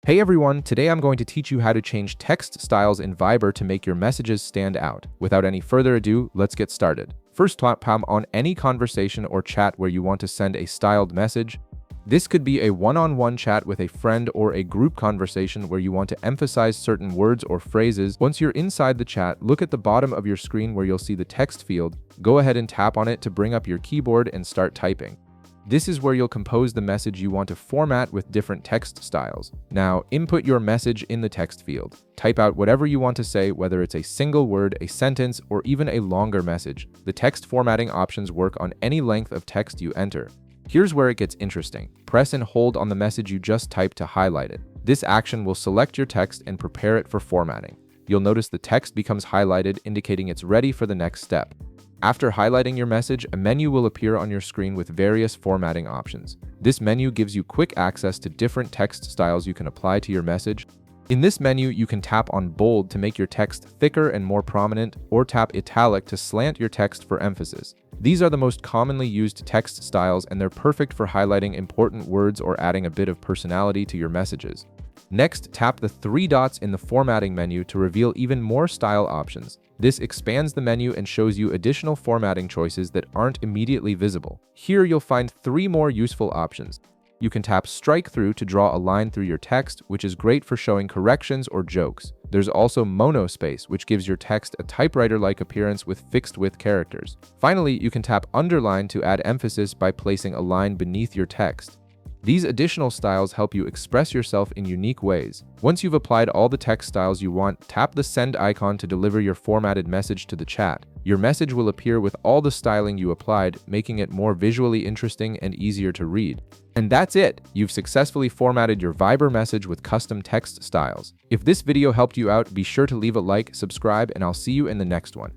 Hey everyone, today I'm going to teach you how to change text styles in Viber to make your messages stand out. Without any further ado, let's get started. First, tap on any conversation or chat where you want to send a styled message. This could be a one-on-one chat with a friend or a group conversation where you want to emphasize certain words or phrases. Once you're inside the chat, look at the bottom of your screen where you'll see the text field. Go ahead and tap on it to bring up your keyboard and start typing. This is where you'll compose the message you want to format with different text styles. Now, input your message in the text field. Type out whatever you want to say, whether it's a single word, a sentence, or even a longer message. The text formatting options work on any length of text you enter. Here's where it gets interesting. Press and hold on the message you just typed to highlight it. This action will select your text and prepare it for formatting. You'll notice the text becomes highlighted, indicating it's ready for the next step. After highlighting your message, a menu will appear on your screen with various formatting options. This menu gives you quick access to different text styles you can apply to your message. In this menu, you can tap on bold to make your text thicker and more prominent, or tap italic to slant your text for emphasis. These are the most commonly used text styles, and they're perfect for highlighting important words or adding a bit of personality to your messages. Next, tap the three dots in the formatting menu to reveal even more style options. This expands the menu and shows you additional formatting choices that aren't immediately visible. Here you'll find three more useful options. You can tap strike through to draw a line through your text, which is great for showing corrections or jokes. There's also monospace, which gives your text a typewriter-like appearance with fixed width characters. Finally, you can tap underline to add emphasis by placing a line beneath your text. These additional styles help you express yourself in unique ways. Once you've applied all the text styles you want, tap the send icon to deliver your formatted message to the chat. Your message will appear with all the styling you applied, making it more visually interesting and easier to read. And that's it! You've successfully formatted your Viber message with custom text styles. If this video helped you out, be sure to leave a like, subscribe, and I'll see you in the next one.